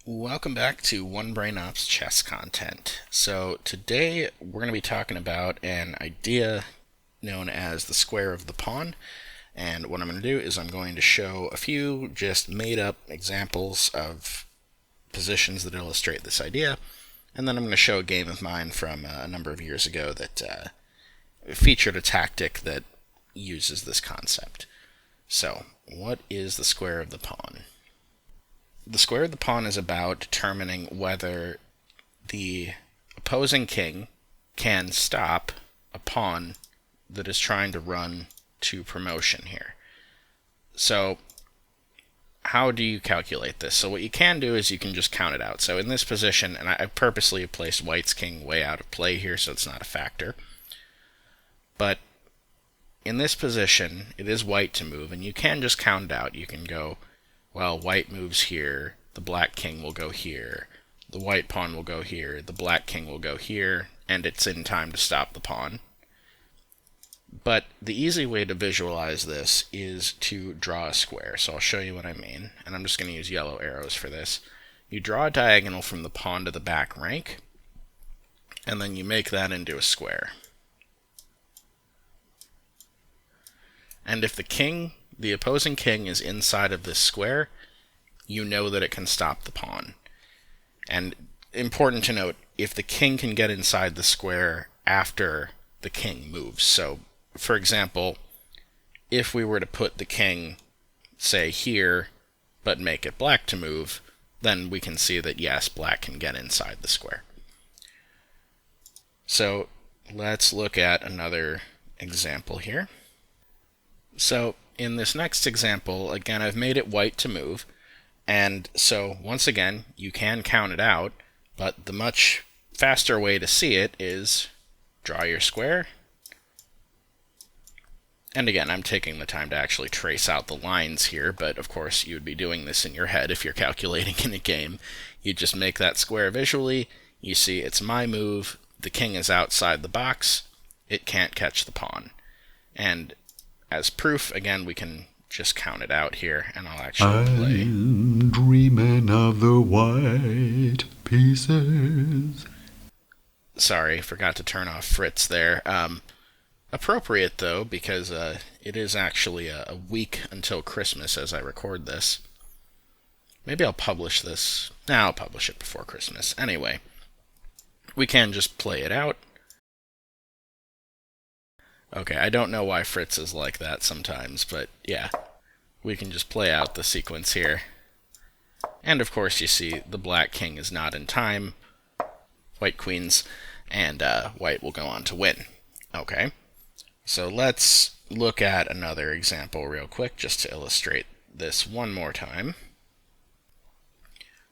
Welcome back to One Brain Ops chess content. So today we're going to be talking about an idea known as the square of the pawn. And what I'm going to do is I'm going to show a few just made up examples of positions that illustrate this idea. And then I'm going to show a game of mine from a number of years ago that featured a tactic that uses this concept. So, what is the square of the pawn? The square of the pawn is about determining whether the opposing king can stop a pawn that is trying to run to promotion here. So, how do you calculate this? So what you can do is you can just count it out. So in this position, and I purposely placed white's king way out of play here so it's not a factor. But in this position, it is white to move, and you can just count it out. You can go, well, white moves here, the black king will go here, the white pawn will go here, the black king will go here, and it's in time to stop the pawn. But the easy way to visualize this is to draw a square. So I'll show you what I mean, and I'm just going to use yellow arrows for this. You draw a diagonal from the pawn to the back rank, and then you make that into a square. And if the opposing king is inside of this square, you know that it can stop the pawn. And important to note, if the king can get inside the square after the king moves. So, for example, if we were to put the king, say, here, but make it black to move, then we can see that, yes, black can get inside the square. So, let's look at another example here. So, in this next example, again, I've made it white to move, and so, once again, you can count it out, but the much faster way to see it is draw your square. And again, I'm taking the time to actually trace out the lines here, but of course you would be doing this in your head if you're calculating in a game. You just make that square visually, you see it's my move, the king is outside the box, it can't catch the pawn. And as proof, again, we can just count it out here, and I'll actually play. I'm dreaming of the white pieces. Sorry, forgot to turn off Fritz there. Appropriate, though, because it is actually a week until Christmas as I record this. Maybe I'll publish this. I'll publish it before Christmas. Anyway, we can just play it out. Okay, I don't know why Fritz is like that sometimes, but yeah, we can just play out the sequence here. And of course you see the black king is not in time, white queens, and white will go on to win. Okay, so let's look at another example real quick just to illustrate this one more time.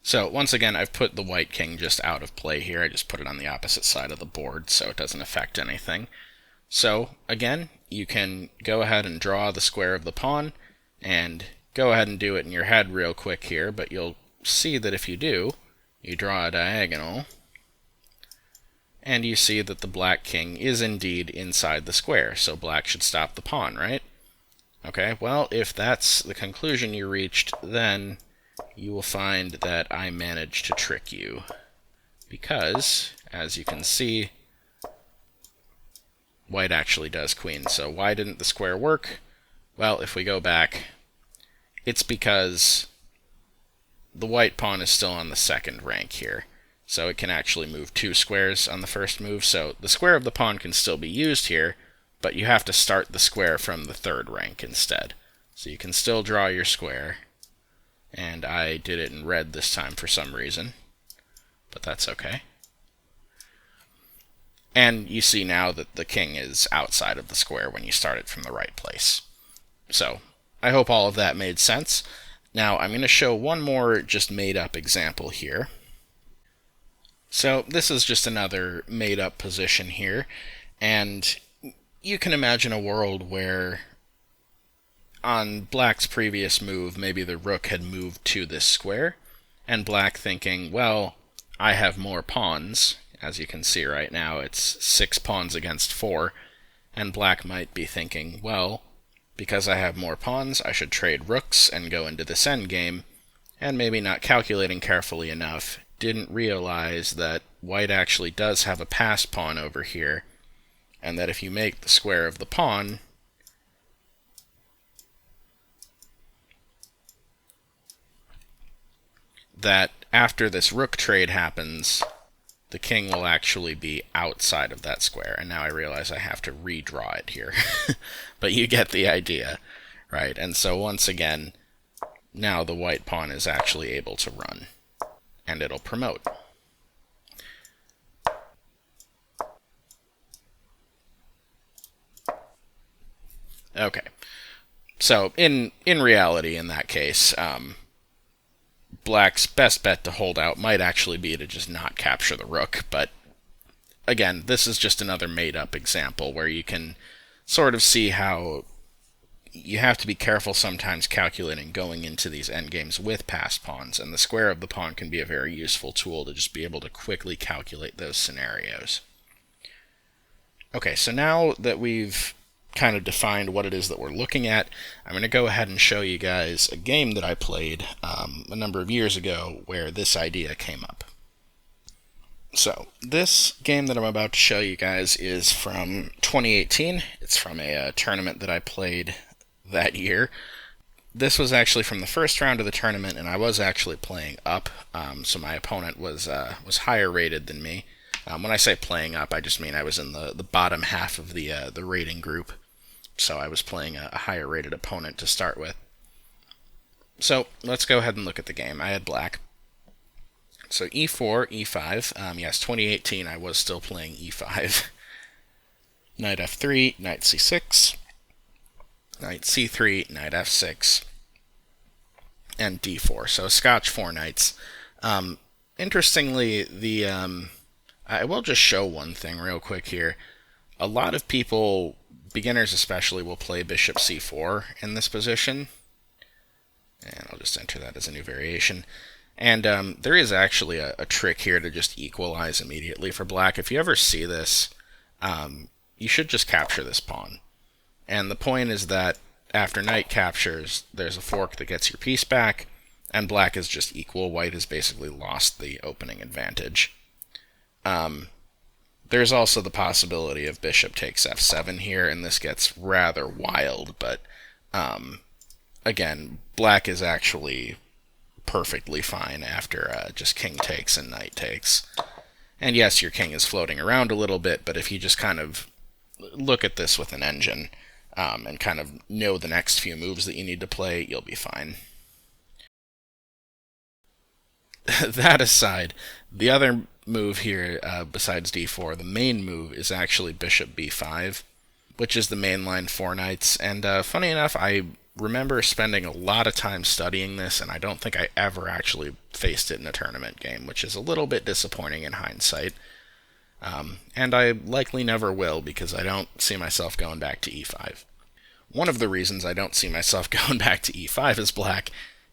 So once again, I've put the white king just out of play here. I just put it on the opposite side of the board so it doesn't affect anything. So, again, you can go ahead and draw the square of the pawn, and go ahead and do it in your head real quick here, but you'll see that if you do, you draw a diagonal, and you see that the black king is indeed inside the square, so black should stop the pawn, right? Okay, well, if that's the conclusion you reached, then you will find that I managed to trick you, because, as you can see, white actually does queen. So why didn't the square work? Well, if we go back, it's because the white pawn is still on the second rank here. So it can actually move 2 squares on the first move. So the square of the pawn can still be used here, but you have to start the square from the third rank instead. So you can still draw your square. And I did it in red this time for some reason, but that's okay. And you see now that the king is outside of the square when you start it from the right place. So, I hope all of that made sense. Now, I'm going to show one more just made-up example here. So, this is just another made-up position here, and you can imagine a world where on black's previous move, maybe the rook had moved to this square, and black thinking, well, I have more pawns. As you can see right now, it's 6 pawns against 4, and black might be thinking, well, because I have more pawns, I should trade rooks and go into this endgame, and maybe not calculating carefully enough, didn't realize that white actually does have a passed pawn over here, and that if you make the square of the pawn, that after this rook trade happens, the king will actually be outside of that square. And now I realize I have to redraw it here. But you get the idea, right? And so once again, now the white pawn is actually able to run, and it'll promote. Okay. So in reality, in that case, black's best bet to hold out might actually be to just not capture the rook, but again, this is just another made-up example where you can sort of see how you have to be careful sometimes calculating going into these endgames with passed pawns, and the square of the pawn can be a very useful tool to just be able to quickly calculate those scenarios. Okay, so now that we've kind of defined what it is that we're looking at, I'm going to go ahead and show you guys a game that I played a number of years ago where this idea came up. So, this game that I'm about to show you guys is from 2018. It's from a tournament that I played that year. This was actually from the first round of the tournament, and I was actually playing up, so my opponent was higher rated than me. When I say playing up, I just mean I was in the bottom half of the rating group, so I was playing a higher rated opponent to start with. So let's go ahead and look at the game. I had black. So e4, e5. Yes, 2018 I was still playing e5. Knight f3, knight c6, knight c3, knight f6, and d4. So Scotch 4 knights. Interestingly, I will just show one thing real quick here. A lot of people, beginners especially, will play bishop c4 in this position. And I'll just enter that as a new variation. And there is actually a trick here to just equalize immediately for black. If you ever see this, you should just capture this pawn. And the point is that after knight captures, there's a fork that gets your piece back, and black is just equal. White has basically lost the opening advantage. There's also the possibility of bishop takes f7 here, and this gets rather wild, but again, black is actually perfectly fine after just king takes and knight takes. And yes, your king is floating around a little bit, but if you just kind of look at this with an engine and kind of know the next few moves that you need to play, you'll be fine. That aside, the other move here, besides d4, the main move is actually bishop b5, which is the mainline 4 knights. And funny enough, I remember spending a lot of time studying this, and I don't think I ever actually faced it in a tournament game, which is a little bit disappointing in hindsight. And I likely never will, because I don't see myself going back to e5. One of the reasons I don't see myself going back to e5 as black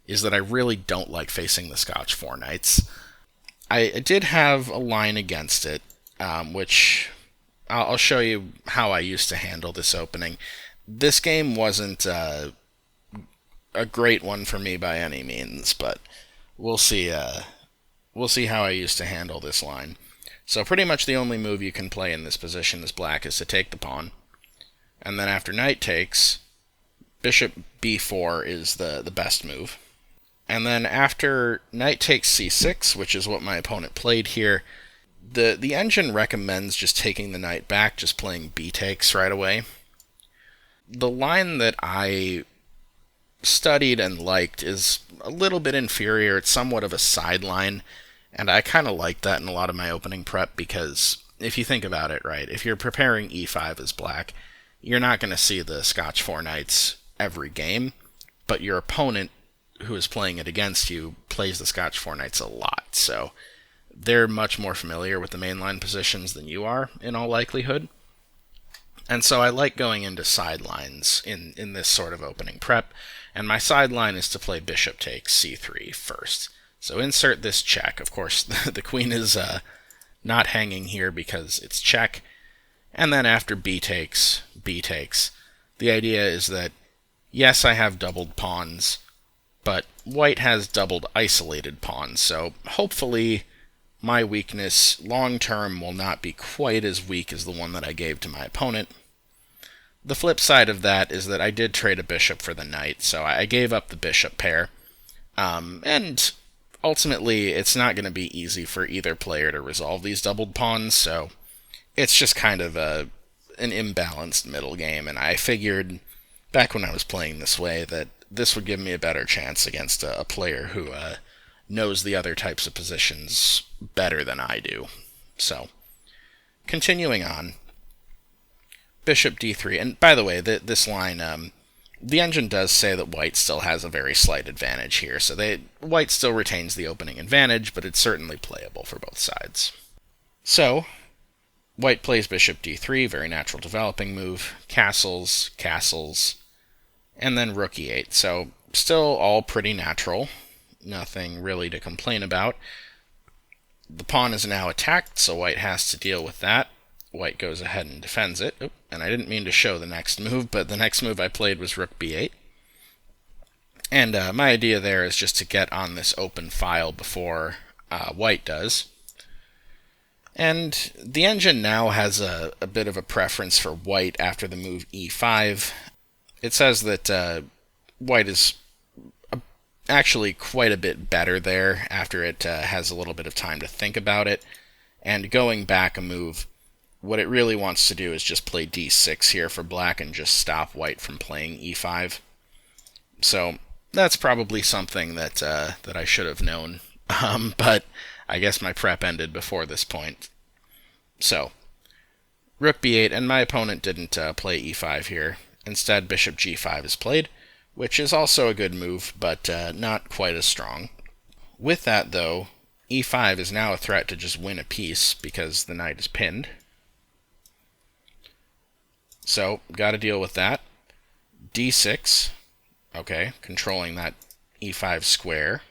is that I really don't like facing the Scotch 4 knights. I did have a line against it, which I'll show you how I used to handle this opening. This game wasn't a great one for me by any means, but we'll see how I used to handle this line. So pretty much the only move you can play in this position as black is to take the pawn, and then after knight takes, bishop b4 is the best move. And then after knight takes c6, which is what my opponent played here, the engine recommends just taking the knight back, just playing b takes right away. The line that I studied and liked is a little bit inferior. It's somewhat of a sideline, and I kind of like that in a lot of my opening prep, because if you think about it, right, if you're preparing e5 as black, you're not going to see the Scotch 4 knights every game, but your opponent who is playing it against you plays the Scotch 4 knights a lot, so they're much more familiar with the mainline positions than you are, in all likelihood. And so I like going into sidelines in this sort of opening prep, and my sideline is to play bishop takes c3 first. So insert this check. Of course, the queen is not hanging here because it's check. And then after b takes, the idea is that, yes, I have doubled pawns, but white has doubled isolated pawns, so hopefully my weakness long term will not be quite as weak as the one that I gave to my opponent. The flip side of that is that I did trade a bishop for the knight, so I gave up the bishop pair. And ultimately, it's not going to be easy for either player to resolve these doubled pawns, so it's just kind of an imbalanced middle game, and I figured back when I was playing this way that this would give me a better chance against a player who knows the other types of positions better than I do. So, continuing on, bishop d3, and by the way, this line, the engine does say that white still has a very slight advantage here, so white still retains the opening advantage, but it's certainly playable for both sides. So, white plays bishop d3, very natural developing move, castles, castles, and then rook e8, so still all pretty natural, nothing really to complain about. The pawn is now attacked, so white has to deal with that. White goes ahead and defends it. Oop, and I didn't mean to show the next move, but the next move I played was rook b8. And my idea there is just to get on this open file before white does. And the engine now has a bit of a preference for white after the move e5. It says that white is actually quite a bit better there after it has a little bit of time to think about it. And going back a move, what it really wants to do is just play d6 here for black and just stop white from playing e5. So that's probably something that that I should have known, but I guess my prep ended before this point. So, rook b8, and my opponent didn't play e5 here. Instead, bishop g5 is played, which is also a good move, but not quite as strong. With that, though, e5 is now a threat to just win a piece because the knight is pinned. So, got to deal with that. d6, okay, controlling that e5 square.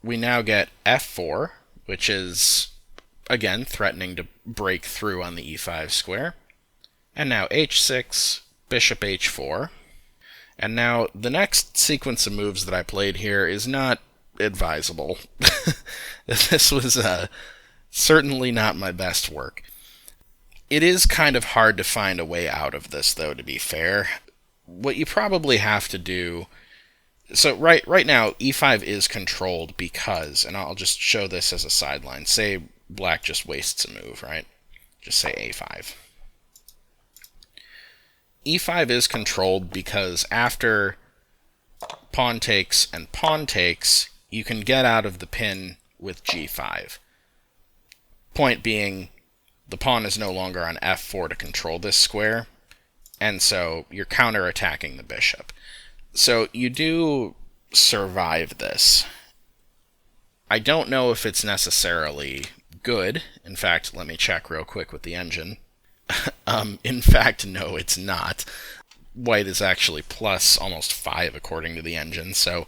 We now get f4, which is, again, threatening to break through on the e5 square. And now h6, bishop h4. And now the next sequence of moves that I played here is not advisable. This was certainly not my best work. It is kind of hard to find a way out of this, though, to be fair. What you probably have to do... So right now, e5 is controlled because, and I'll just show this as a sideline. Say black just wastes a move, right? Just say a5. e5 is controlled because after pawn takes and pawn takes, you can get out of the pin with g5. Point being, the pawn is no longer on f4 to control this square, and so you're counterattacking the bishop. So you do survive this. I don't know if it's necessarily good. In fact, let me check real quick with the engine. In fact, no, it's not. White is actually plus almost 5 according to the engine, so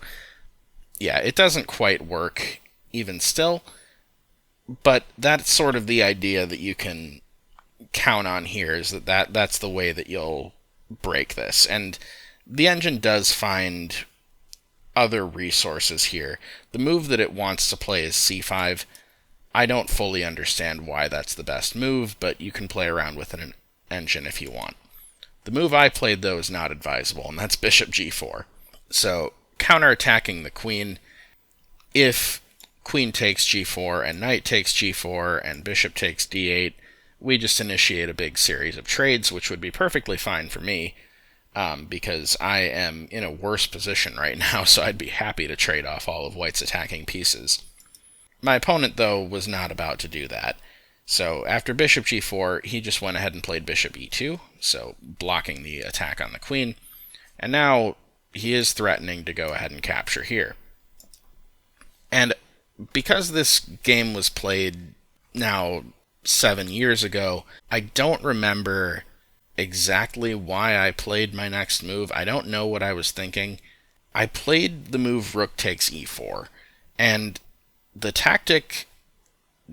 yeah, it doesn't quite work even still, but that's sort of the idea that you can count on here, is that's the way that you'll break this. And the engine does find other resources here. The move that it wants to play is c5. I don't fully understand why that's the best move, but you can play around with an engine if you want. The move I played, though, is not advisable, and that's bishop g4. So, counterattacking the queen, if queen takes g4 and knight takes g4 and bishop takes d8, we just initiate a big series of trades, which would be perfectly fine for me, because I am in a worse position right now, so I'd be happy to trade off all of white's attacking pieces. My opponent, though, was not about to do that. So after bishop g4, he just went ahead and played bishop e2, so blocking the attack on the queen. And now he is threatening to go ahead and capture here. And because this game was played now 7 years ago, I don't remember exactly why I played my next move. I don't know what I was thinking. I played the move rook takes e4, and the tactic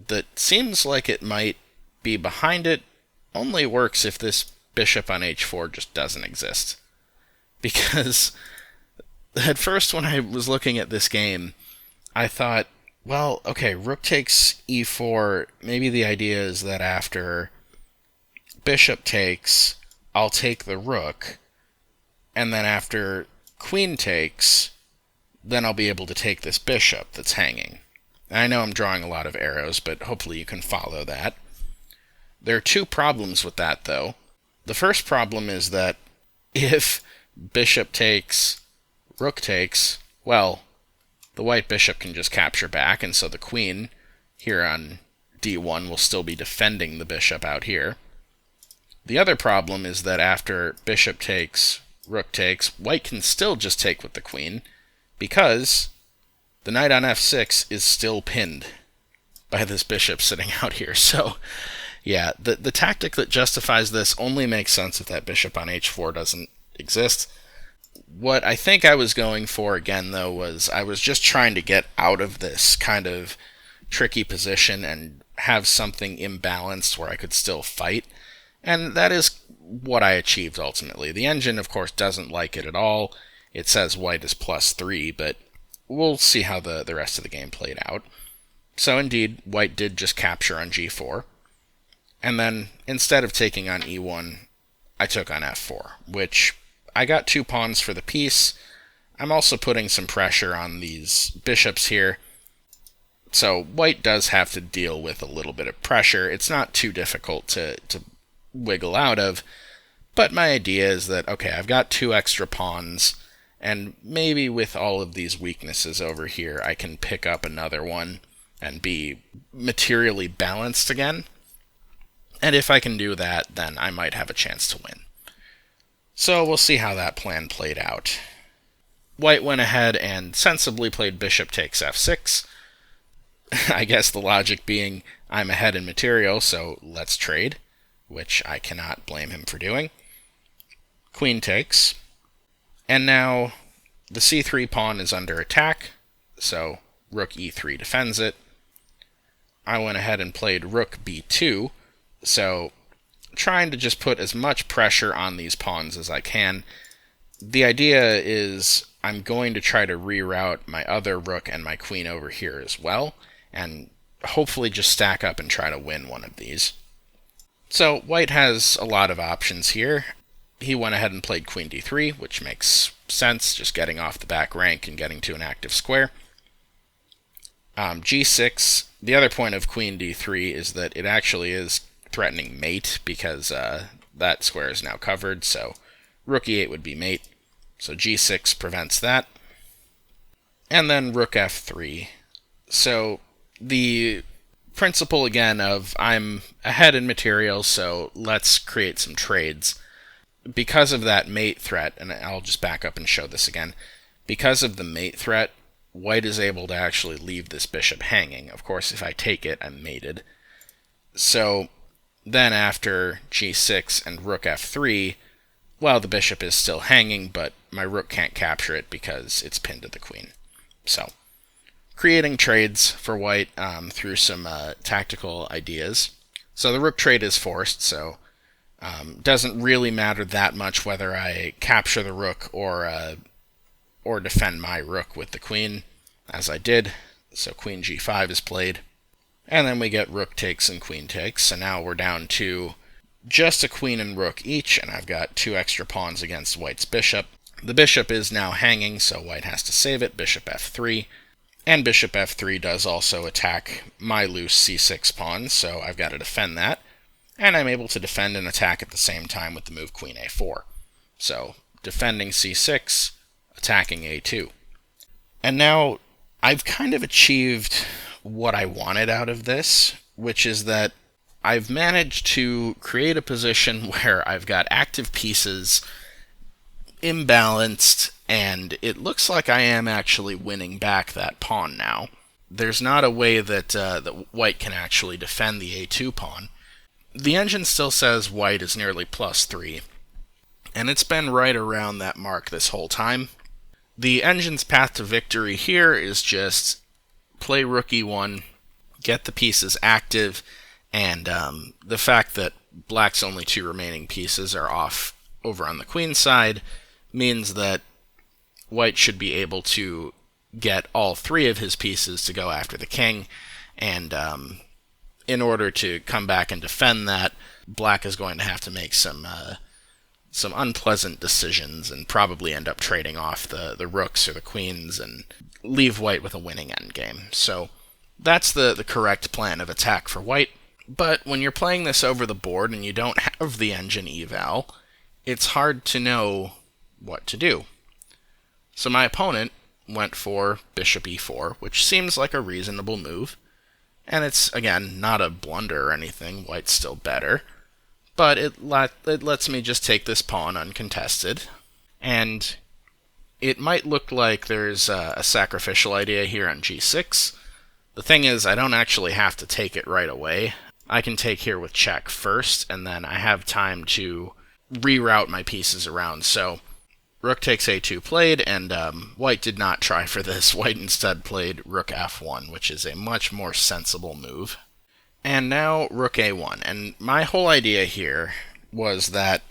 that seems like it might be behind it only works if this bishop on h4 just doesn't exist. Because at first when I was looking at this game, I thought, well, okay, rook takes e4. Maybe the idea is that after bishop takes, I'll take the rook, and then after queen takes, then I'll be able to take this bishop that's hanging. And I know I'm drawing a lot of arrows, but hopefully you can follow that. There are two problems with that, though. The first problem is that if bishop takes, rook takes, well, the white bishop can just capture back, and so the queen here on d1 will still be defending the bishop out here. The other problem is that after bishop takes, rook takes, white can still just take with the queen, because the knight on f6 is still pinned by this bishop sitting out here. So, yeah, the tactic that justifies this only makes sense if that bishop on h4 doesn't exist. What I think I was going for, again, though, was I was just trying to get out of this kind of tricky position and have something imbalanced where I could still fight. And that is what I achieved ultimately. The engine, of course, doesn't like it at all. It says white is +3, but we'll see how the rest of the game played out. So indeed, white did just capture on g4. And then, instead of taking on e1, I took on f4, which I got 2 pawns for the piece. I'm also putting some pressure on these bishops here. So white does have to deal with a little bit of pressure. It's not too difficult to wiggle out of. But my idea is that, okay, I've got 2 extra pawns, and maybe with all of these weaknesses over here, I can pick up another one and be materially balanced again. And if I can do that, then I might have a chance to win. So we'll see how that plan played out. White went ahead and sensibly played bishop takes f6. I guess the logic being, I'm ahead in material, so let's trade, which I cannot blame him for doing. Queen takes. And now the c3 pawn is under attack, so rook e3 defends it. I went ahead and played rook b2, so trying to just put as much pressure on these pawns as I can. The idea is I'm going to try to reroute my other rook and my queen over here as well, and hopefully just stack up and try to win one of these. So white has a lot of options here. He went ahead and played queen d3, which makes sense, just getting off the back rank and getting to an active square. g6, the other point of queen d3 is that it actually is threatening mate, because that square is now covered, so rook e8 would be mate. So g6 prevents that. And then rook f3. So the principle again of I'm ahead in material, so let's create some trades. Because of that mate threat, and I'll just back up and show this again, because of the mate threat, white is able to actually leave this bishop hanging. Of course, if I take it, I'm mated. So then after g6 and rook f3, well, the bishop is still hanging, but my rook can't capture it because it's pinned to the queen. So, creating trades for white through some tactical ideas. So the rook trade is forced, so doesn't really matter that much whether I capture the rook or defend my rook with the queen, as I did. So queen g5 is played. And then we get rook takes and queen takes. So now we're down to just a queen and rook each, and I've got 2 extra pawns against white's bishop. The bishop is now hanging, so white has to save it, bishop f3. And bishop f3 does also attack my loose c6 pawn, so I've got to defend that. And I'm able to defend and attack at the same time with the move queen a4. So defending c6, attacking a2. And now I've kind of achieved what I wanted out of this, which is that I've managed to create a position where I've got active pieces, imbalanced, and it looks like I am actually winning back that pawn now. There's not a way that white can actually defend the a2 pawn. The engine still says white is nearly +3, and it's been right around that mark this whole time. The engine's path to victory here is just play rook e1, get the pieces active, and the fact that black's only 2 remaining pieces are off over on the queen side means that white should be able to get all three of his pieces to go after the king, and in order to come back and defend that, black is going to have to make some unpleasant decisions and probably end up trading off the rooks or the queens and leave white with a winning endgame. So that's the correct plan of attack for white. But when you're playing this over the board and you don't have the engine eval, it's hard to know what to do. So my opponent went for bishop e4, which seems like a reasonable move. And it's, again, not a blunder or anything. White's still better. But it lets me just take this pawn uncontested. And it might look like there's a sacrificial idea here on g6. The thing is, I don't actually have to take it right away. I can take here with check first, and then I have time to reroute my pieces around. So rook takes a2 played, and white did not try for this. White instead played rook f1, which is a much more sensible move. And now rook a1. And my whole idea here was that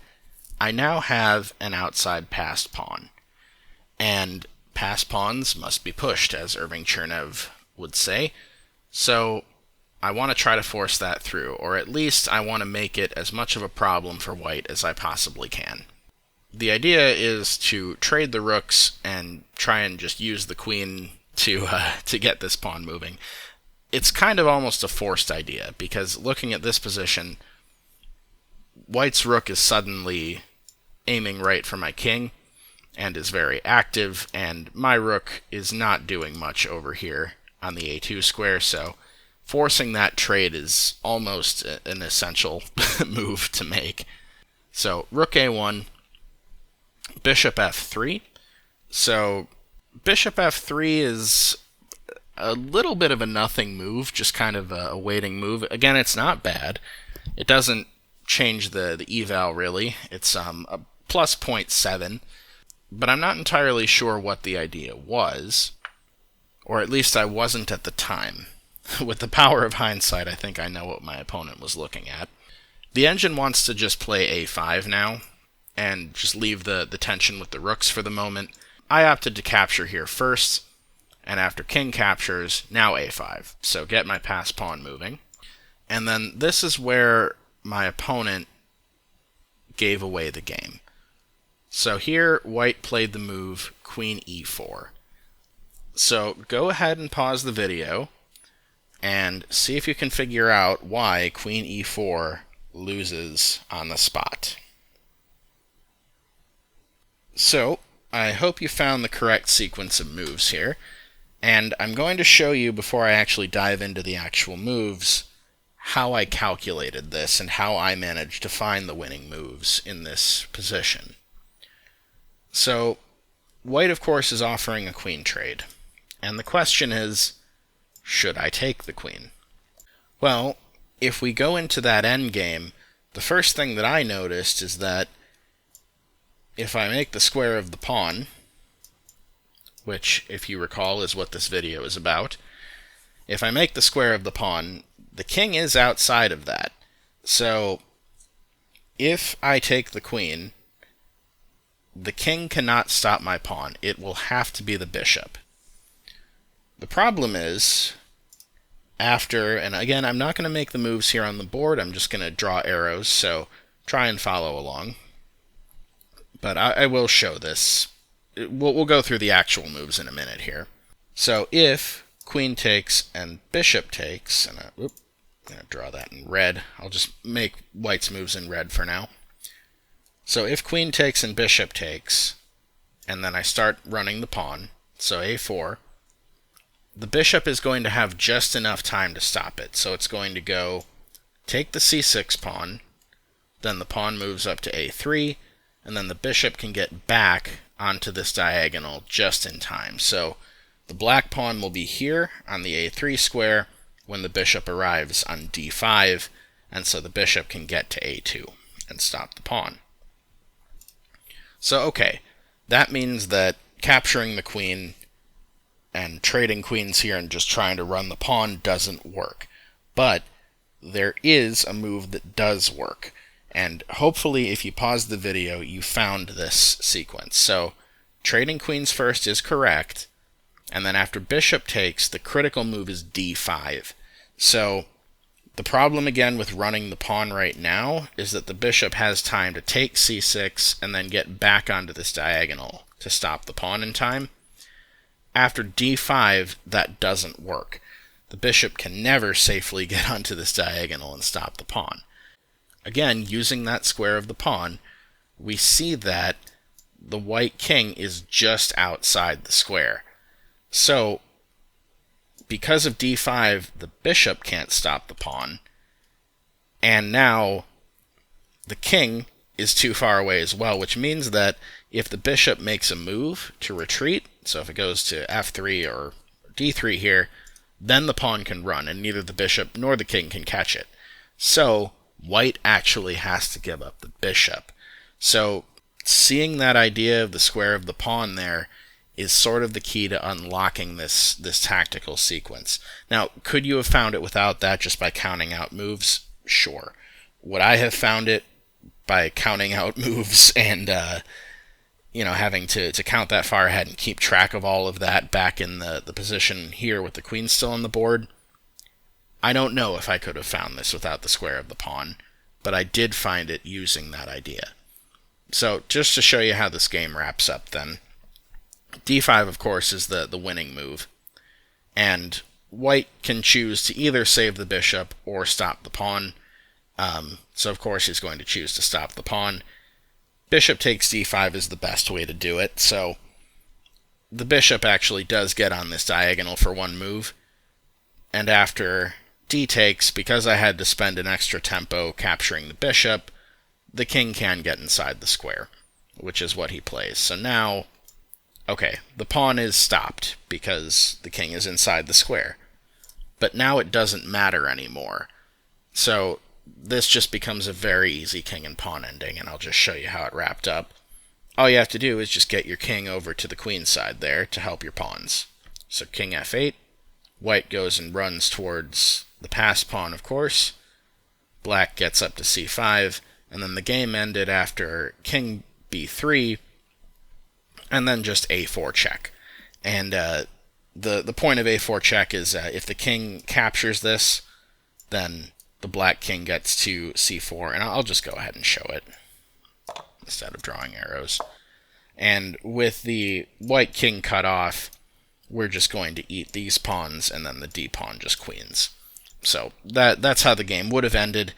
I now have an outside passed pawn. And passed pawns must be pushed, as Irving Chernev would say. So I want to try to force that through, or at least I want to make it as much of a problem for white as I possibly can. The idea is to trade the rooks and try and just use the queen to get this pawn moving. It's kind of almost a forced idea, because looking at this position, white's rook is suddenly aiming right for my king and is very active, and my rook is not doing much over here on the a2 square, so forcing that trade is almost an essential move to make. So rook a1, bishop f3. So bishop f3 is a little bit of a nothing move, just kind of a waiting move. Again, it's not bad. It doesn't change the eval really. It's a plus 0.7, but I'm not entirely sure what the idea was, or at least I wasn't at the time. With the power of hindsight, I think I know what my opponent was looking at. The engine wants to just play a5 now, and just leave the tension with the rooks for the moment. I opted to capture here first, and after king captures, now a5. So get my passed pawn moving. And then this is where my opponent gave away the game. So here, white played the move queen e4. So go ahead and pause the video and see if you can figure out why queen e4 loses on the spot. So I hope you found the correct sequence of moves here, and I'm going to show you, before I actually dive into the actual moves, how I calculated this and how I managed to find the winning moves in this position. So white, of course, is offering a queen trade, and the question is, should I take the queen? Well, if we go into that endgame, the first thing that I noticed is that if I make the square of the pawn, which, if you recall, is what this video is about, if I make the square of the pawn, the king is outside of that. So if I take the queen, the king cannot stop my pawn. It will have to be the bishop. The problem is, after, and again, I'm not going to make the moves here on the board, I'm just going to draw arrows, so try and follow along. But I will show this. We'll go through the actual moves in a minute here. So if queen takes and bishop takes, and I'm going to draw that in red. I'll just make white's moves in red for now. So if queen takes and bishop takes, and then I start running the pawn, so a4, the bishop is going to have just enough time to stop it. So it's going to go take the c6 pawn, then the pawn moves up to a3, and then the bishop can get back onto this diagonal just in time. So the black pawn will be here on the a3 square when the bishop arrives on d5, and so the bishop can get to a2 and stop the pawn. So okay, that means that capturing the queen and trading queens here and just trying to run the pawn doesn't work. But there is a move that does work. And hopefully if you pause the video, you found this sequence. So trading queens first is correct, and then after bishop takes, the critical move is d5. So the problem again with running the pawn right now is that the bishop has time to take c6 and then get back onto this diagonal to stop the pawn in time. After d5, that doesn't work. The bishop can never safely get onto this diagonal and stop the pawn. Again, using that square of the pawn, we see that the white king is just outside the square. So, because of d5, the bishop can't stop the pawn, and now the king is too far away as well, which means that if the bishop makes a move to retreat, so if it goes to f3 or d3 here, then the pawn can run, and neither the bishop nor the king can catch it. So, white actually has to give up the bishop. So, seeing that idea of the square of the pawn there is sort of the key to unlocking this tactical sequence. Now, could you have found it without that just by counting out moves? Sure. Would I have found it by counting out moves and having to count that far ahead and keep track of all of that back in the position here with the queen still on the board? I don't know if I could have found this without the square of the pawn, but I did find it using that idea. So just to show you how this game wraps up then, d5 of course is the winning move, and white can choose to either save the bishop or stop the pawn. So of course he's going to choose to stop the pawn. Bishop takes d5 is the best way to do it, so the bishop actually does get on this diagonal for one move, and after d takes, because I had to spend an extra tempo capturing the bishop, the king can get inside the square, which is what he plays. So now, okay, the pawn is stopped because the king is inside the square, but now it doesn't matter anymore. So this just becomes a very easy king and pawn ending, and I'll just show you how it wrapped up. All you have to do is just get your king over to the queen side there to help your pawns. So king f8, white goes and runs towards the passed pawn, of course. Black gets up to c5, and then the game ended after king b3, and then just a4 check. And the point of a4 check is if the king captures this, then the black king gets to c4, and I'll just go ahead and show it instead of drawing arrows. And with the white king cut off, we're just going to eat these pawns, and then the d pawn just queens. So that's how the game would have ended.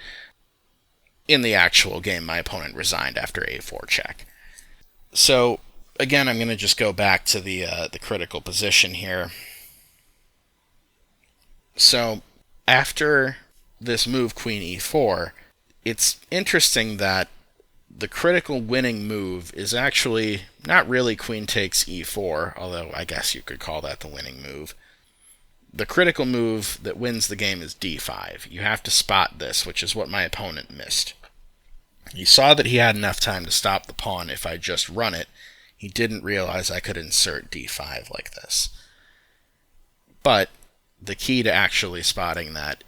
In the actual game, my opponent resigned after a4 check. So again, I'm going to just go back to the critical position here. So after this move, queen e4, it's interesting that the critical winning move is actually not really queen takes e4, although I guess you could call that the winning move. The critical move that wins the game is d5. You have to spot this, which is what my opponent missed. He saw that he had enough time to stop the pawn if I just run it. He didn't realize I could insert d5 like this. But the key to actually spotting that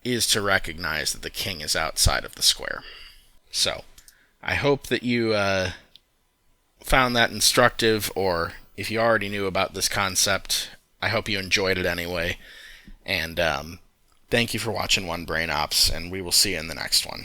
is to recognize that the king is outside of the square. So, I hope that you found that instructive, or if you already knew about this concept, I hope you enjoyed it anyway. And thank you for watching One Brain Ops, and we will see you in the next one.